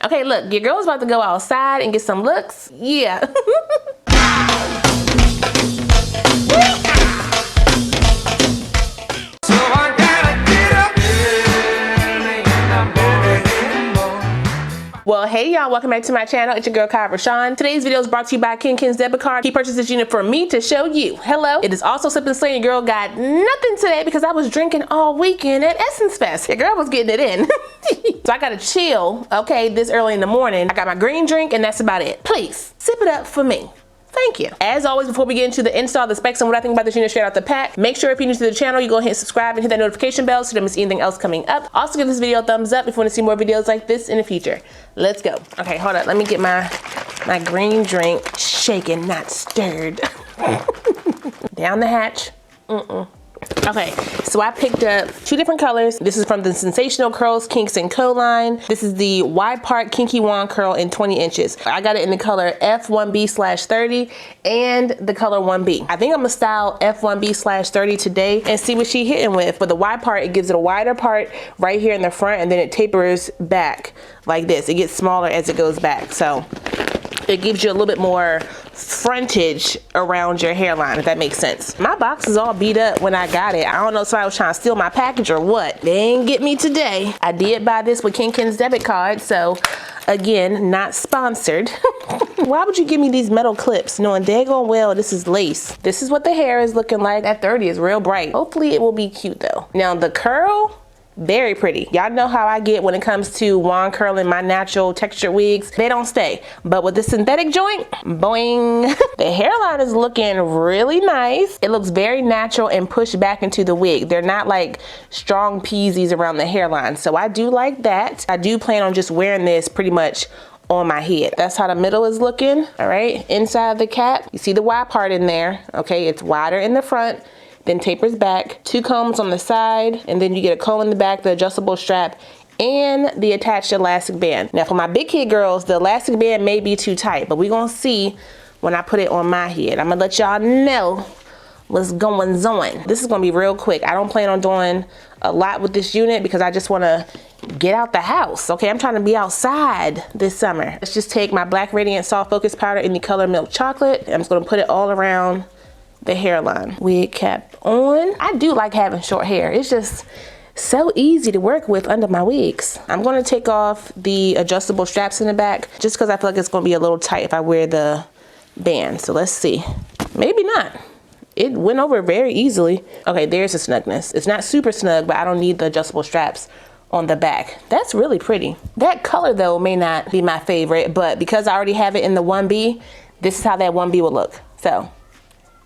Okay, look, your girl's about to go outside and get some looks. Yeah. Well, hey y'all, welcome back to my channel. It's your girl KIERASHON. Today's video is brought to you by Ken's debit card. He purchased this unit for me to show you. Hello. It is also Sip and Slay. Your girl got nothing today because I was drinking all weekend at Essence Fest. Your girl was getting it in. So I gotta chill, okay, this early in the morning. I got my green drink and that's about it. Please, sip it up for me. Thank you. As always, before we get into the install, the specs, and what I think about this unit straight out the pack, make sure if you're new to the channel, you go ahead and subscribe and hit that notification bell so you don't miss anything else coming up. Also, give this video a thumbs up if you want to see more videos like this in the future. Let's go. Okay, hold up. Let me get my green drink shaken, not stirred. Down the hatch. Okay, so I picked up two different colors. This is from the Sensationnel Curls Kinks & Co line. This is the wide part kinky wand curl in 20 inches. I got it in the color F1B/30 and the color 1B. I think I'm gonna style F1B/30 today and see what she hitting with. For the wide part, it gives it a wider part right here in the front and then it tapers back like this. It gets smaller as it goes back. So it gives you a little bit more frontage around your hairline, if that makes sense. My box is all beat up when I got it. I don't know if somebody was trying to steal my package or what. They ain't get me today. I did buy this with Ken's debit card, so again, not sponsored. Why would you give me these metal clips knowing daggone well this is lace? This is what the hair is looking like. That 30 is real bright. Hopefully it will be cute though. Now the curl, very pretty. Y'all know how I get when it comes to wand curling my natural textured wigs. They don't stay. But with the synthetic joint, boing. The hairline is looking really nice. It looks very natural and pushed back into the wig. They're not like strong peasies around the hairline. So I do like that. I do plan on just wearing this pretty much on my head. That's how the middle is looking. All right, inside the cap, you see the wide part in there. Okay, it's wider in the front, then tapers back, two combs on the side, and then you get a comb in the back, the adjustable strap, and the attached elastic band. Now for my big kid girls, the elastic band may be too tight, but we're gonna see when I put it on my head. I'm gonna let y'all know what's going on. This is gonna be real quick. I don't plan on doing a lot with this unit because I just wanna get out the house, okay? I'm trying to be outside this summer. Let's just take my Black Radiant Soft Focus Powder in the color Milk Chocolate. I'm just gonna put it all around the hairline. Wig cap on. I do like having short hair. It's just so easy to work with under my wigs. I'm going to take off the adjustable straps in the back just because I feel like it's going to be a little tight if I wear the band. So let's see. Maybe not. It went over very easily. Okay, there's the snugness. It's not super snug, but I don't need the adjustable straps on the back. That's really pretty. That color though may not be my favorite, but because I already have it in the 1B, this is how that 1B will look. So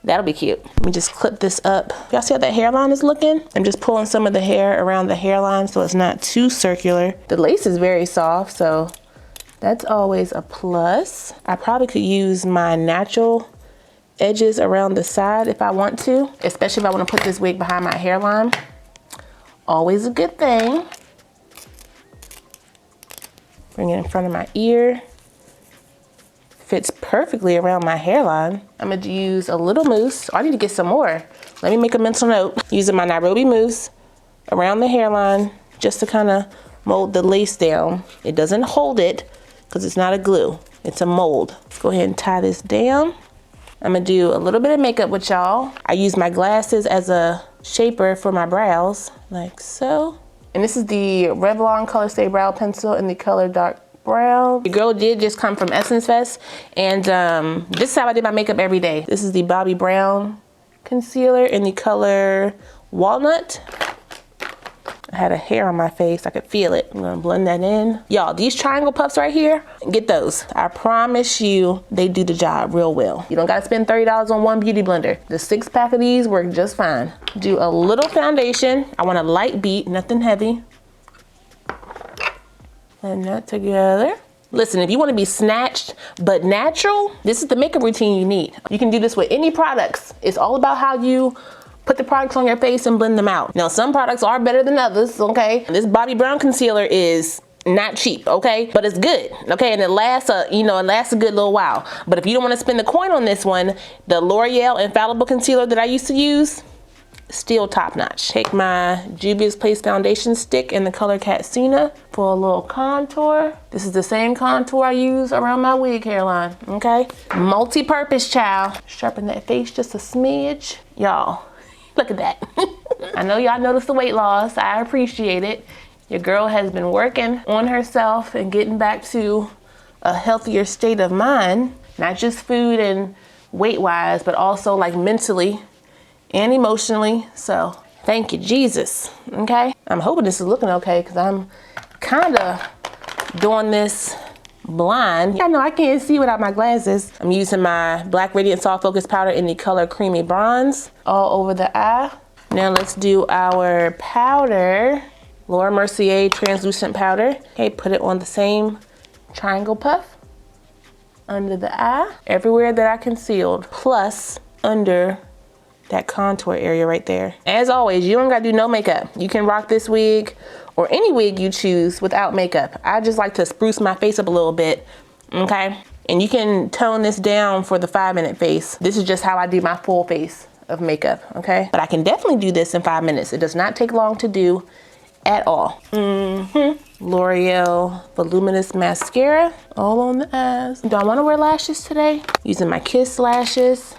that'll be cute. Let me just clip this up. Y'all see how that hairline is looking? I'm just pulling some of the hair around the hairline so it's not too circular. The lace is very soft, so that's always a plus. I probably could use my natural edges around the side if I want to, especially if I want to put this wig behind my hairline. Always a good thing. Bring it in front of my ear. Fits perfectly around my hairline. I'm gonna use a little mousse. I need to get some more. Let me make a mental note. Using my Nairobi mousse around the hairline just to kind of mold the lace down. It doesn't hold it because it's not a glue. It's a mold. Let's go ahead and tie this down. I'm gonna do a little bit of makeup with y'all. I use my glasses as a shaper for my brows, like so. And this is the Revlon Color Stay Brow Pencil in the color Dark Brown. The girl did just come from Essence Fest, and this is how I did my makeup every day. This is the Bobbi Brown concealer in the color Walnut. I had a hair on my face, I could feel it. I'm gonna blend that in. Y'all, these triangle puffs right here, get those. I promise you, they do the job real well. You don't gotta spend $30 on one beauty blender. The 6-pack of these work just fine. Do a little foundation. I want a light beat, nothing heavy. Blend that together. Listen, if you want to be snatched but natural, this is the makeup routine you need. You can do this with any products. It's all about how you put the products on your face and blend them out. Now, some products are better than others, okay? This Bobbi Brown concealer is not cheap, okay? But it's good, okay? And it lasts a good little while. But if you don't want to spend the coin on this one, the L'Oreal Infallible Concealer that I used to use, still top notch. Take my Juvia's Place foundation stick in the color Katsina for a little contour. This is the same contour I use around my wig hairline, okay? Multi-purpose, child. Sharpen that face just a smidge. Y'all, look at that. I know y'all noticed the weight loss. I appreciate it. Your girl has been working on herself and getting back to a healthier state of mind. Not just food and weight-wise, but also like mentally and emotionally. So thank you, Jesus. Okay, I'm hoping this is looking okay because I'm kind of doing this blind. I know I can't see without my glasses. I'm using my Black Radiant Soft Focus powder in the color Creamy Bronze all over the eye. Now let's do our powder. Laura Mercier translucent powder. Okay, put it on the same triangle puff under the eye, everywhere that I concealed, plus under that contour area right there. As always, you don't gotta do no makeup. You can rock this wig or any wig you choose without makeup. I just like to spruce my face up a little bit, okay? And you can tone this down for the 5-minute face. This is just how I do my full face of makeup, okay? But I can definitely do this in 5 minutes. It does not take long to do at all. L'Oreal Voluminous Mascara all on the eyes. Do I wanna wear lashes today? Using my Kiss lashes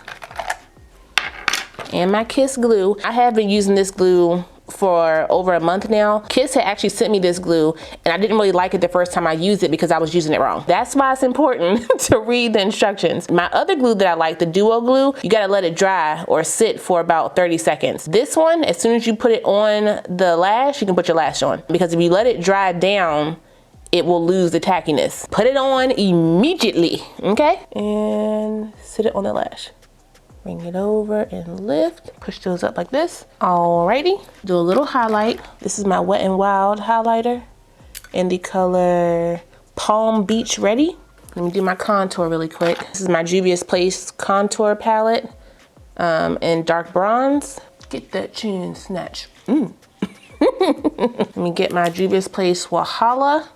and my Kiss glue. I have been using this glue for over a month now. Kiss had actually sent me this glue and I didn't really like it the first time I used it because I was using it wrong. That's why it's important to read the instructions. My other glue that I like, the Duo glue, you gotta let it dry or sit for about 30 seconds. This one, as soon as you put it on the lash, you can put your lash on. Because if you let it dry down, it will lose the tackiness. Put it on immediately, okay? And sit it on the lash. Bring it over and lift. Push those up like this. Alrighty. Do a little highlight. This is my Wet n Wild highlighter in the color Palm Beach Ready. Let me do my contour really quick. This is my Juvia's Place contour palette in dark bronze. Get that chin snatch. Let me get my Juvia's Place Wahala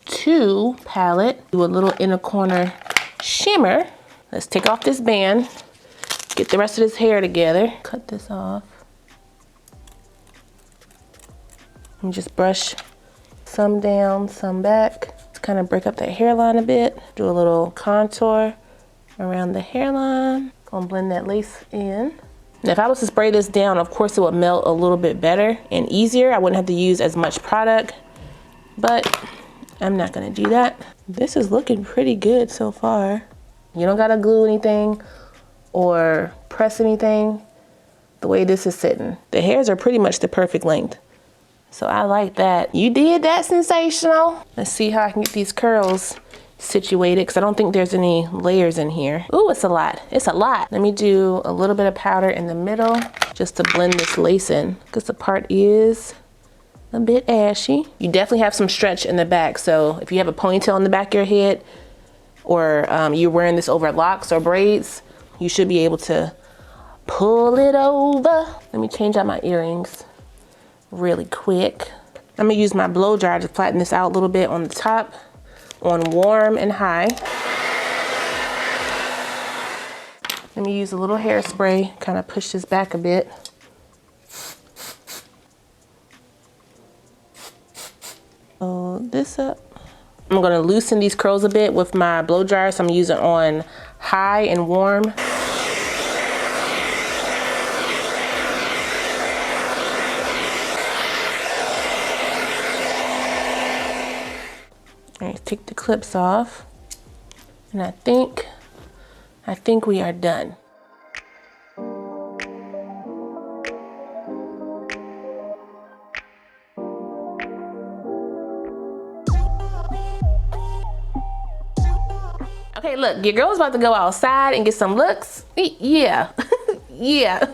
2 palette. Do a little inner corner shimmer. Let's take off this band. Get the rest of this hair together. Cut this off. And just brush some down, some back. Just kind of break up that hairline a bit. Do a little contour around the hairline. Gonna blend that lace in. Now if I was to spray this down, of course it would melt a little bit better and easier. I wouldn't have to use as much product, but I'm not gonna do that. This is looking pretty good so far. You don't gotta glue anything or press anything. The way this is sitting, the hairs are pretty much the perfect length, so I like that. You did that, Sensational. Let's see how I can get these curls situated because I don't think there's any layers in here. Ooh, it's a lot. It's a lot. Let me do a little bit of powder in the middle just to blend this lace in because the part is a bit ashy. You definitely have some stretch in the back, so if you have a ponytail in the back of your head or you're wearing this over locks or braids, you should be able to pull it over. Let me change out my earrings really quick. I'm gonna use my blow dryer to flatten this out a little bit on the top, on warm and high. Let me use a little hairspray, kind of push this back a bit. Hold this up. I'm gonna loosen these curls a bit with my blow dryer, so I'm using it on high and warm. All right, take the clips off, and I think we are done. Okay, look, your girl's about to go outside and get some looks. Yeah, yeah.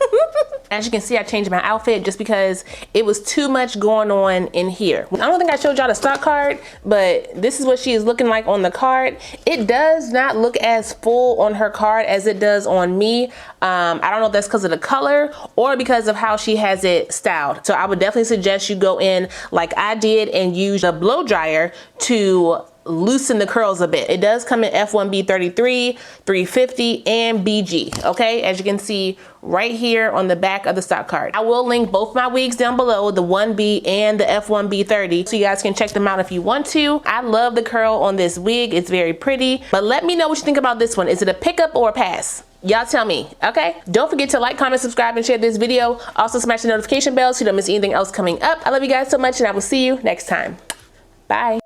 As you can see, I changed my outfit just because it was too much going on in here. I don't think I showed y'all the stock card, but this is what she is looking like on the card. It does not look as full on her card as it does on me. I don't know if that's because of the color or because of how she has it styled. So I would definitely suggest you go in like I did and use a blow dryer to loosen the curls a bit. It does come in F1B 33, 350, and BG, okay? As you can see right here on the back of the stock card. I will link both my wigs down below, the 1B and the F1B 30, so you guys can check them out if you want to. I love the curl on this wig. It's very pretty, but let me know what you think about this one. Is it a pickup or a pass? Y'all tell me, okay? Don't forget to like, comment, subscribe, and share this video. Also smash the notification bell so you don't miss anything else coming up. I love you guys so much, and I will see you next time. Bye.